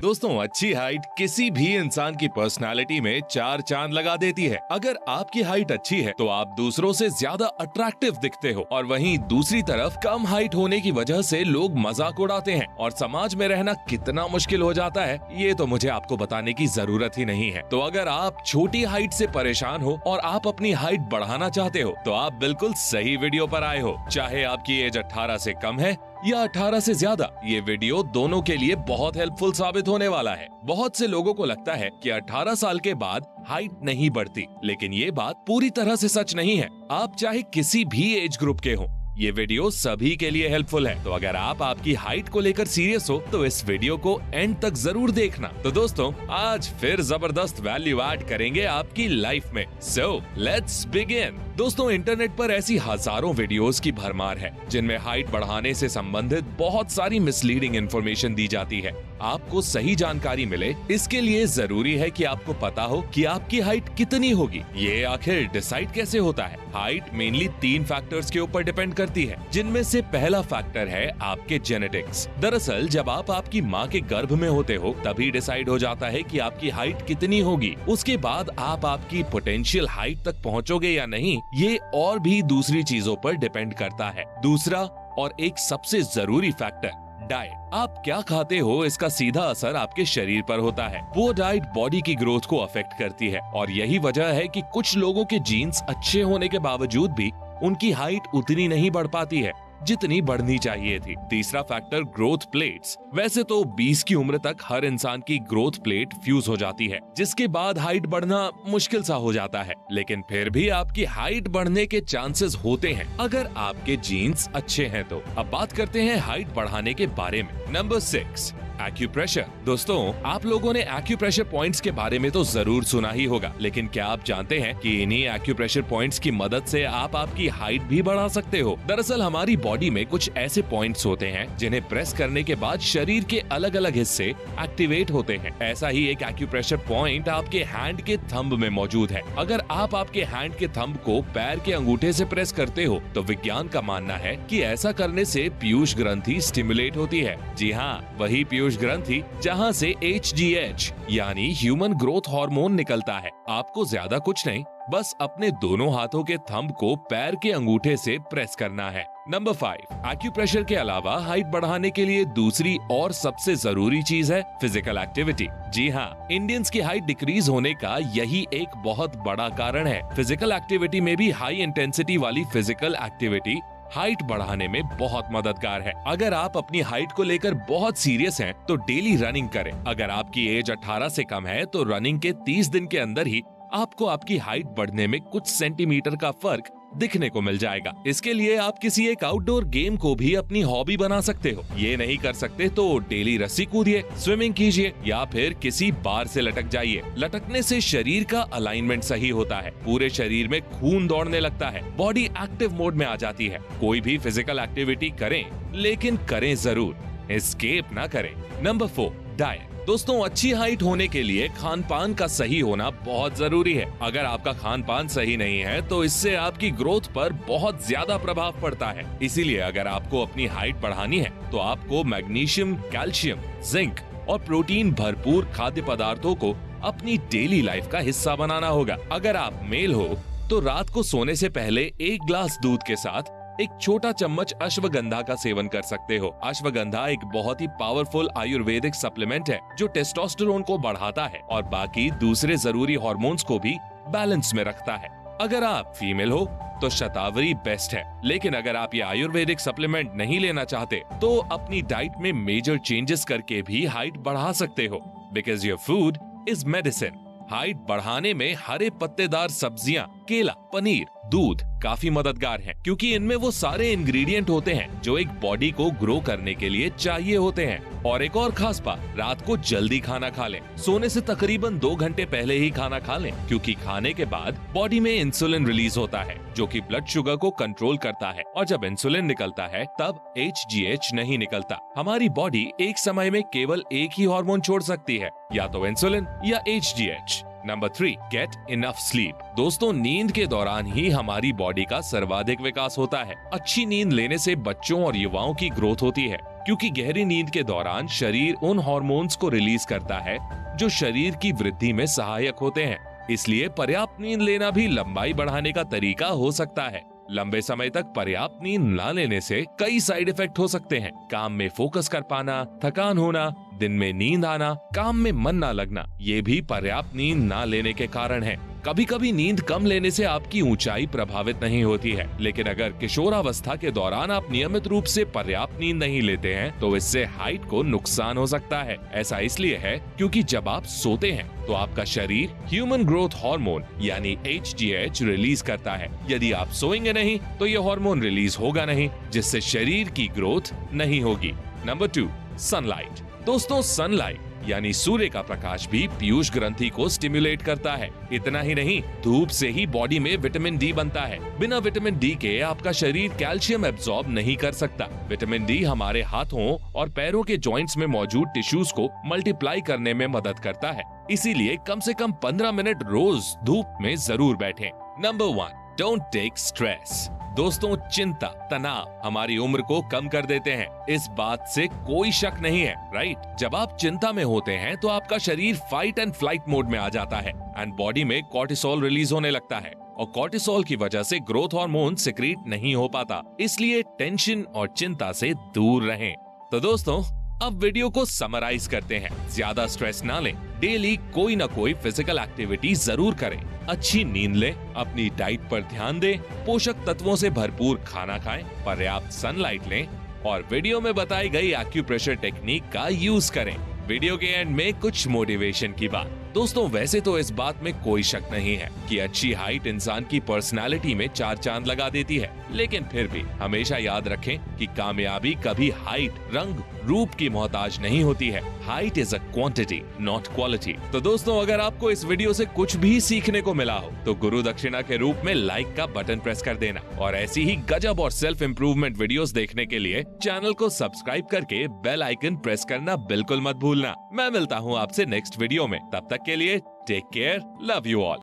दोस्तों, अच्छी हाइट किसी भी इंसान की पर्सनालिटी में चार चांद लगा देती है। अगर आपकी हाइट अच्छी है तो आप दूसरों से ज्यादा अट्रैक्टिव दिखते हो, और वहीं दूसरी तरफ कम हाइट होने की वजह से लोग मजाक उड़ाते हैं और समाज में रहना कितना मुश्किल हो जाता है, ये तो मुझे आपको बताने की जरूरत ही नहीं है। तो अगर आप छोटी हाइट से परेशान हो और आप अपनी हाइट बढ़ाना चाहते हो तो आप बिल्कुल सही वीडियो पर आए हो। चाहे आपकी एज 18 से कम है या 18 से ज्यादा, ये वीडियो दोनों के लिए बहुत हेल्पफुल साबित होने वाला है। बहुत से लोगों को लगता है कि 18 साल के बाद हाइट नहीं बढ़ती, लेकिन ये बात पूरी तरह से सच नहीं है। आप चाहे किसी भी एज ग्रुप के हो, ये वीडियो सभी के लिए हेल्पफुल है। तो अगर आप आपकी हाइट को लेकर सीरियस हो तो इस वीडियो को एंड तक जरूर देखना। तो दोस्तों, आज फिर जबरदस्त वैल्यू ऐड करेंगे आपकी लाइफ में। So let's begin. दोस्तों, इंटरनेट पर ऐसी हजारों वीडियोस की भरमार है जिनमें हाइट बढ़ाने से संबंधित बहुत सारी मिसलीडिंग इन्फॉर्मेशन दी जाती है। आपको सही जानकारी मिले, इसके लिए जरूरी है कि आपको पता हो कि आपकी हाइट कितनी होगी। ये आखिर डिसाइड कैसे होता है? हाइट मेनली 3 फैक्टर्स के ऊपर डिपेंड करती है, जिनमें से पहला फैक्टर है आपके जेनेटिक्स। दरअसल जब आप आपकी माँ के गर्भ में होते हो तभी डिसाइड हो जाता है कि आपकी हाइट कितनी होगी। उसके बाद आप आपकी पोटेंशियल हाइट तक पहुँचोगे या नहीं, ये और भी दूसरी चीजों पर डिपेंड करता है। दूसरा और एक सबसे जरूरी फैक्टर, डाइट। आप क्या खाते हो, इसका सीधा असर आपके शरीर पर होता है। वो डाइट बॉडी की ग्रोथ को अफेक्ट करती है, और यही वजह है कि कुछ लोगों के जीन्स अच्छे होने के बावजूद भी उनकी हाइट उतनी नहीं बढ़ पाती है जितनी बढ़नी चाहिए थी। तीसरा फैक्टर, ग्रोथ प्लेट्स। वैसे तो 20 की उम्र तक हर इंसान की ग्रोथ प्लेट फ्यूज हो जाती है, जिसके बाद हाइट बढ़ना मुश्किल सा हो जाता है, लेकिन फिर भी आपकी हाइट बढ़ने के चांसेस होते हैं अगर आपके जीन्स अच्छे हैं तो। अब बात करते हैं हाइट बढ़ाने के बारे में। Number 6, acupressure. दोस्तों, आप लोगों ने एक्यूप्रेशर पॉइंट्स के बारे में तो जरूर सुना ही होगा, लेकिन क्या आप जानते हैं कि इन्हीं एक्यूप्रेशर पॉइंट्स की मदद से आप आपकी हाइट भी बढ़ा सकते हो? दरअसल हमारी बॉडी में कुछ ऐसे पॉइंट्स होते हैं जिन्हें प्रेस करने के बाद शरीर के अलग अलग हिस्से एक्टिवेट होते हैं। ऐसा ही एक एक्यूप्रेशर पॉइंट आपके हैंड के थंब में मौजूद है। अगर आप आपके हैंड के थंब को पैर के अंगूठे से प्रेस करते हो तो विज्ञान का मानना है कि ऐसा करने से पीयूष ग्रंथि स्टिमुलेट होती है। जी हाँ, वही पीयूष ग्रंथि जहां से HGH यानी ह्यूमन ग्रोथ हार्मोन निकलता है। आपको ज्यादा कुछ नहीं, बस अपने दोनों हाथों के थंब को पैर के अंगूठे से प्रेस करना है। नंबर 5, एक्यूप्रेशर के अलावा हाइट बढ़ाने के लिए दूसरी और सबसे जरूरी चीज है फिजिकल एक्टिविटी। जी हाँ, इंडियंस की हाइट डिक्रीज होने का यही एक बहुत बड़ा कारण है। फिजिकल एक्टिविटी में भी हाई इंटेंसिटी वाली फिजिकल एक्टिविटी हाइट बढ़ाने में बहुत मददगार है। अगर आप अपनी हाइट को लेकर बहुत सीरियस हैं, तो डेली रनिंग करें। अगर आपकी एज 18 से कम है तो रनिंग के 30 दिन के अंदर ही आपको आपकी हाइट बढ़ने में कुछ सेंटीमीटर का फर्क दिखने को मिल जाएगा। इसके लिए आप किसी एक आउटडोर गेम को भी अपनी हॉबी बना सकते हो। ये नहीं कर सकते तो डेली रस्सी कूदिए, स्विमिंग कीजिए, या फिर किसी बार से लटक जाइए। लटकने से शरीर का अलाइनमेंट सही होता है, पूरे शरीर में खून दौड़ने लगता है, बॉडी एक्टिव मोड में आ जाती है। कोई भी फिजिकल एक्टिविटी करें, लेकिन करें जरूर, एस्केप ना करें। Number 4, diet. दोस्तों, अच्छी हाइट होने के लिए खान पान का सही होना बहुत जरूरी है। अगर आपका खान पान सही नहीं है तो इससे आपकी ग्रोथ पर बहुत ज्यादा प्रभाव पड़ता है। इसीलिए अगर आपको अपनी हाइट बढ़ानी है तो आपको मैग्नीशियम, कैल्शियम, जिंक और प्रोटीन भरपूर खाद्य पदार्थों को अपनी डेली लाइफ का हिस्सा बनाना होगा। अगर आप मेल हो तो रात को सोने से पहले 1 ग्लास दूध के साथ एक छोटा चम्मच अश्वगंधा का सेवन कर सकते हो। अश्वगंधा एक बहुत ही पावरफुल आयुर्वेदिक सप्लीमेंट है जो टेस्टोस्टेरोन को बढ़ाता है और बाकी दूसरे जरूरी हार्मोन्स को भी बैलेंस में रखता है। अगर आप फीमेल हो तो शतावरी बेस्ट है, लेकिन अगर आप ये आयुर्वेदिक सप्लीमेंट नहीं लेना चाहते तो अपनी डाइट में मेजर चेंजेस करके भी हाइट बढ़ा सकते हो। Because your food is medicine. Height बढ़ाने में हरे पत्तेदार सब्जियां, केला, पनीर, दूध काफी मददगार हैं, क्योंकि इनमें वो सारे इंग्रेडिएंट होते हैं जो एक बॉडी को ग्रो करने के लिए चाहिए होते हैं। और एक और खास बात, रात को जल्दी खाना खा लें। सोने से तकरीबन 2 घंटे पहले ही खाना खा लें, क्योंकि खाने के बाद बॉडी में इंसुलिन रिलीज होता है जो कि ब्लड शुगर को कंट्रोल करता है, और जब इंसुलिन निकलता है तब HGH नहीं निकलता। हमारी बॉडी एक समय में केवल एक ही हार्मोन छोड़ सकती है, या तो इंसुलिन या HGH। Number 3, get enough sleep. दोस्तों, नींद के दौरान ही हमारी बॉडी का सर्वाधिक विकास होता है। अच्छी नींद लेने से बच्चों और युवाओं की ग्रोथ होती है। क्योंकि गहरी नींद के दौरान शरीर उन हार्मोन्स को रिलीज करता है जो शरीर की वृद्धि में सहायक होते हैं। इसलिए पर्याप्त नींद लेना भी लंबाई बढ़ाने का तरीका हो सकता है। लंबे समय तक पर्याप्त नींद न लेने से कई साइड इफेक्ट हो सकते हैं। काम में फोकस कर पाना, थकान होना, दिन में नींद आना, काम में मन न लगना, ये भी पर्याप्त नींद न लेने के कारण है। कभी कभी नींद कम लेने से आपकी ऊंचाई प्रभावित नहीं होती है, लेकिन अगर किशोरावस्था के दौरान आप नियमित रूप से पर्याप्त नींद नहीं लेते हैं तो इससे हाइट को नुकसान हो सकता है। ऐसा इसलिए है क्योंकि जब आप सोते हैं तो आपका शरीर ह्यूमन ग्रोथ हार्मोन यानी HGH रिलीज करता है। यदि आप सोएंगे नहीं तो ये हार्मोन रिलीज होगा नहीं, जिससे शरीर की ग्रोथ नहीं होगी। Number 2, sunlight. दोस्तों, सनलाइट यानी सूर्य का प्रकाश भी पीयूष ग्रंथि को स्टिमुलेट करता है। इतना ही नहीं, धूप से ही बॉडी में विटामिन डी बनता है। बिना विटामिन डी के आपका शरीर कैल्शियम एब्जॉर्ब नहीं कर सकता। विटामिन डी हमारे हाथों और पैरों के जॉइंट्स में मौजूद टिश्यूज को मल्टीप्लाई करने में मदद करता है। इसीलिए कम से कम 15 मिनट रोज धूप में जरूर बैठें। Number 1, don't take stress. दोस्तों, चिंता, तनाव हमारी उम्र को कम कर देते हैं, इस बात से कोई शक नहीं है, राइट? जब आप चिंता में होते हैं तो आपका शरीर फाइट एंड फ्लाइट मोड में आ जाता है एंड बॉडी में कॉर्टिसोल रिलीज होने लगता है और कॉर्टिसोल की वजह से ग्रोथ हार्मोन सिक्रीट नहीं हो पाता। इसलिए टेंशन और चिंता से दूर रहें। तो दोस्तों, अब वीडियो को समराइज करते हैं। ज्यादा स्ट्रेस ना लें, डेली कोई ना कोई फिजिकल एक्टिविटी जरूर करें, अच्छी नींद लें, अपनी डाइट पर ध्यान दें, पोषक तत्वों से भरपूर खाना खाएं, पर्याप्त सनलाइट लें और वीडियो में बताई गई एक्यूप्रेशर टेक्निक का यूज करें। वीडियो के एंड में कुछ मोटिवेशन की बात। दोस्तों, वैसे तो इस बात में कोई शक नहीं है कि अच्छी हाइट इंसान की पर्सनालिटी में 4 चांद लगा देती है, लेकिन फिर भी हमेशा याद रखें कि कामयाबी कभी हाइट, रंग, रूप की मोहताज नहीं होती है। Height is a quantity, not quality. तो दोस्तों, अगर आपको इस वीडियो से कुछ भी सीखने को मिला हो तो गुरु दक्षिणा के रूप में लाइक का बटन प्रेस कर देना और ऐसी ही गजब और सेल्फ इम्प्रूवमेंट वीडियोस देखने के लिए चैनल को सब्सक्राइब करके बेल आइकन प्रेस करना बिल्कुल मत भूलना। मैं मिलता हूँ आपसे नेक्स्ट वीडियो में, तब तक के लिए take care, love you all.